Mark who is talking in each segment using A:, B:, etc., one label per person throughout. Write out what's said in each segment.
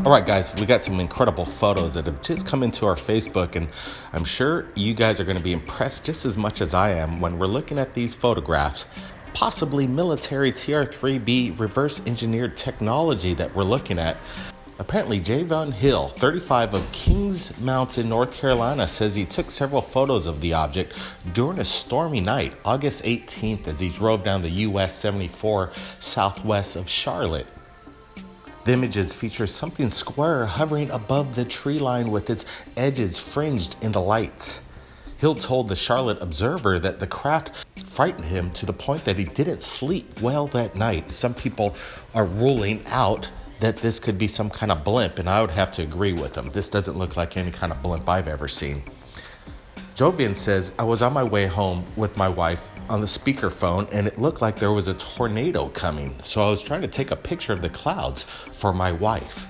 A: All right, guys, we got some incredible photos that have just come into our Facebook, and I'm sure you guys are going to be impressed just as much as I am when we're looking at these photographs. Possibly military TR-3B reverse engineered technology that we're looking at. Apparently, Javion Hill, 35 of Kings Mountain, North Carolina, says he took several photos of the object during a stormy night, August 18th, as he drove down the US 74 southwest of Charlotte. The images feature something square hovering above the tree line with its edges fringed in the lights. Hill told the Charlotte Observer that the craft frightened him to the point that he didn't sleep well that night. Some people are ruling out that this could be some kind of blimp, and I would have to agree with them. This doesn't look like any kind of blimp I've ever seen. Javion says, I was on my way home with my wife on the speakerphone, and it looked like there was a tornado coming. So I was trying to take a picture of the clouds for my wife.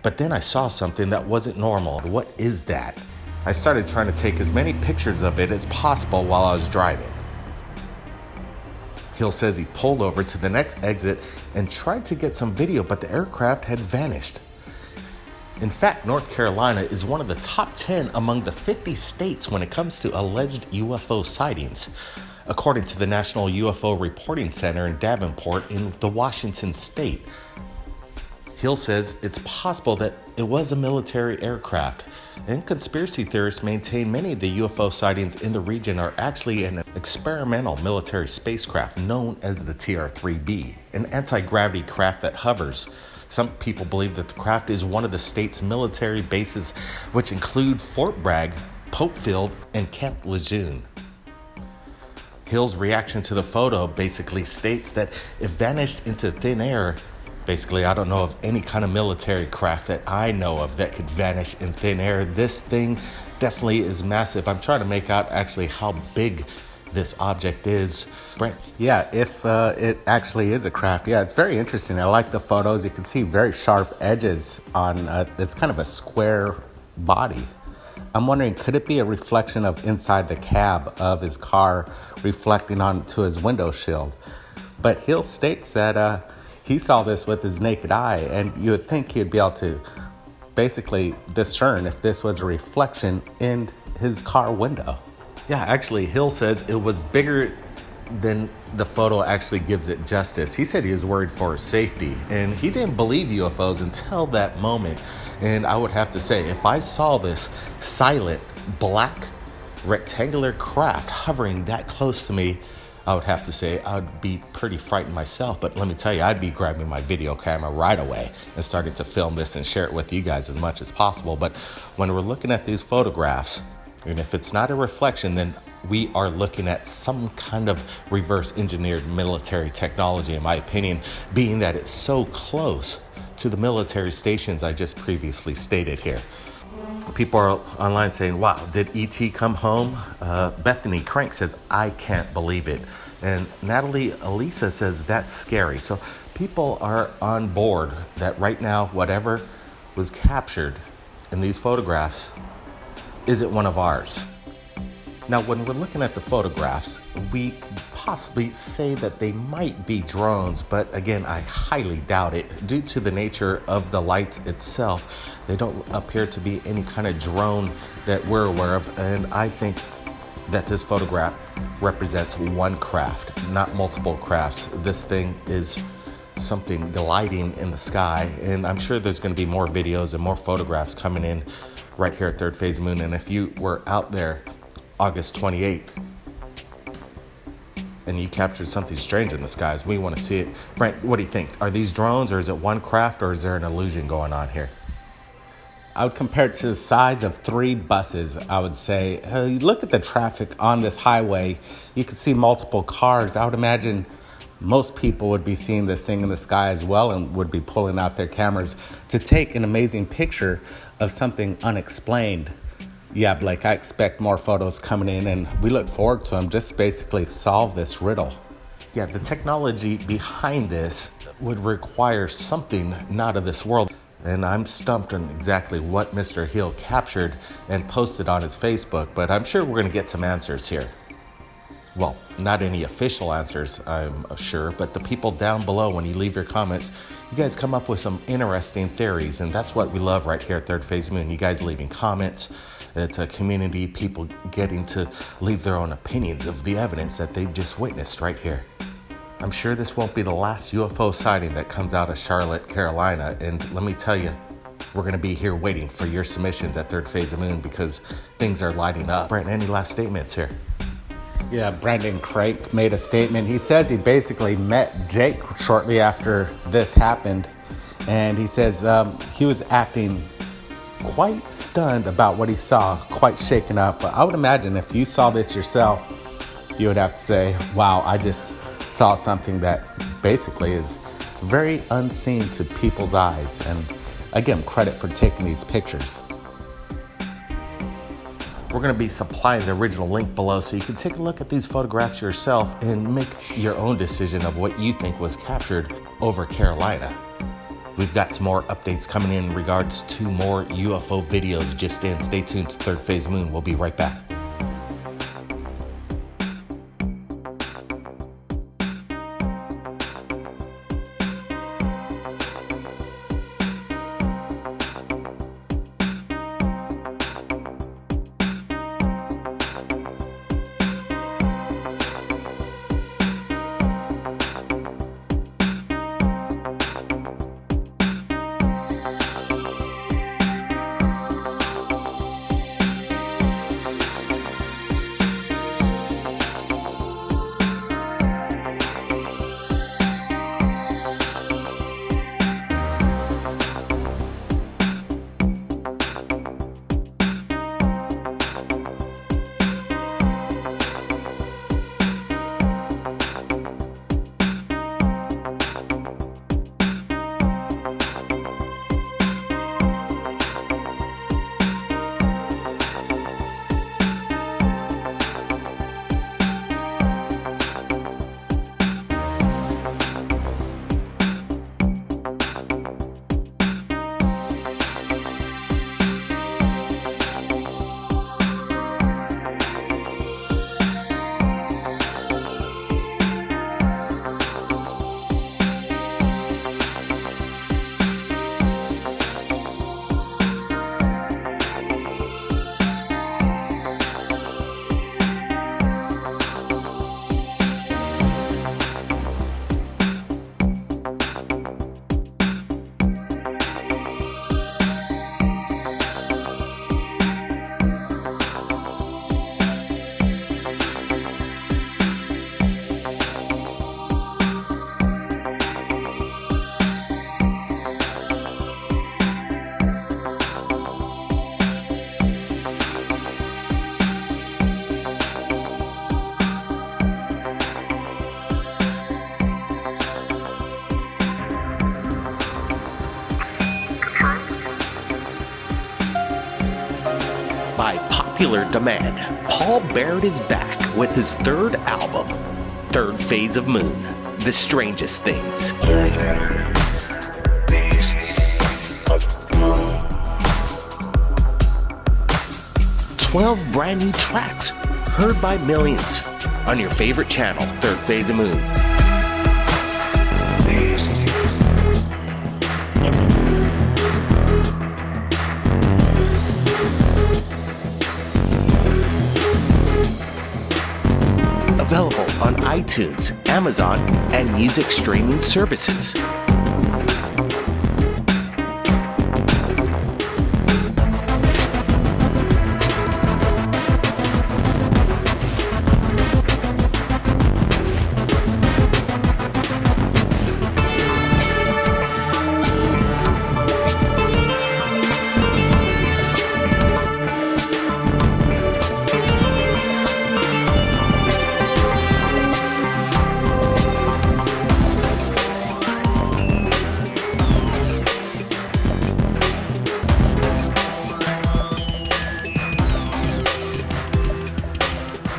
A: But then I saw something that wasn't normal. What is that? I started trying to take as many pictures of it as possible while I was driving. Hill says he pulled over to the next exit and tried to get some video, but the aircraft had vanished. In fact, North Carolina is one of the top 10 among the 50 states when it comes to alleged UFO sightings, according to the National UFO Reporting Center in Davenport in the Washington state. Hill says it's possible that it was a military aircraft, and conspiracy theorists maintain many of the UFO sightings in the region are actually an experimental military spacecraft known as the TR-3B, an anti-gravity craft that hovers. Some people believe that the craft is one of the state's military bases, which include Fort Bragg, Pope Field, and Camp Lejeune. Hill's reaction to the photo basically states that it vanished into thin air. Basically, I don't know of any kind of military craft that I know of that could vanish in thin air. This thing definitely is massive. I'm trying to make out actually how big this object is. Brent?
B: Yeah, if it actually is a craft, yeah, it's very interesting. I like the photos. You can see very sharp edges on it's kind of a square body. I'm wondering, could it be a reflection of inside the cab of his car reflecting onto his window shield? But Hill states that he saw this with his naked eye, and you would think he'd be able to basically discern if this was a reflection in his car window.
A: Yeah, actually, Hill says it was bigger than the photo actually gives it justice. He said he was worried for his safety, and he didn't believe UFOs until that moment. And I would have to say, if I saw this silent, black, rectangular craft hovering that close to me, I would have to say I'd be pretty frightened myself. But let me tell you, I'd be grabbing my video camera right away and starting to film this and share it with you guys as much as possible. But when we're looking at these photographs, and if it's not a reflection, then we are looking at some kind of reverse engineered military technology, in my opinion, being that it's so close to the military stations I just previously stated here. People are online saying, wow, did ET come home? Bethany Crank says, I can't believe it. And Natalie Elisa says, that's scary. So people are on board that right now, whatever was captured in these photographs, is it one of ours? Now, when we're looking at the photographs, we could possibly say that they might be drones, but again, I highly doubt it. Due to the nature of the lights itself, they don't appear to be any kind of drone that we're aware of, and I think that this photograph represents one craft, not multiple crafts. This thing is something gliding in the sky, and I'm sure there's going to be more videos and more photographs coming in right here at Third Phase Moon. And if you were out there August 28th and you captured something strange in the skies, we want to see it. Brent, what do you think? Are these drones, or is it one craft, or is there an illusion going on here?
B: I would compare it to the size of 3 buses, I would say. You look at the traffic on this highway, you can see multiple cars. I would imagine most people would be seeing this thing in the sky as well and would be pulling out their cameras to take an amazing picture of something unexplained. Yeah, Blake, I expect more photos coming in, and we look forward to them. Just basically solve this riddle.
A: Yeah, the technology behind this would require something not of this world. And I'm stumped on exactly what Mr. Hill captured and posted on his Facebook, but I'm sure we're going to get some answers here. Well, not any official answers, I'm sure, but the people down below, when you leave your comments, you guys come up with some interesting theories, and that's what we love right here at Third Phase Moon. You guys leaving comments. It's a community, people getting to leave their own opinions of the evidence that they've just witnessed right here. I'm sure this won't be the last UFO sighting that comes out of Charlotte, Carolina, and let me tell you, we're going to be here waiting for your submissions at Third Phase of Moon because things are lighting up. Brent, any last statements here?
B: Yeah, Brendan Crank made a statement. He says he basically met Jake shortly after this happened, and he says he was acting quite stunned about what he saw, quite shaken up. But I would imagine if you saw this yourself, you would have to say, wow, I just saw something that basically is very unseen to people's eyes. And I give him credit for taking these pictures.
A: We're going to be supplying the original link below so you can take a look at these photographs yourself and make your own decision of what you think was captured over Carolina. We've got some more updates coming in regards to more UFO videos just in. Stay tuned to Third Phase Moon. We'll be right back.
C: By popular demand, Paul Barrett is back with his third album, Third Phase of Moon, The Strangest Things. 12 brand new tracks, heard by millions, on your favorite channel, Third Phase of Moon. Available on iTunes, Amazon, and music streaming services.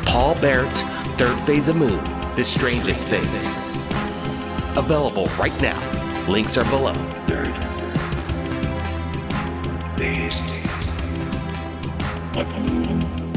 C: Paul Barrett's Third Phase of Moon, The Strangest Things. Available right now. Links are below.
D: Third Phase of Moon.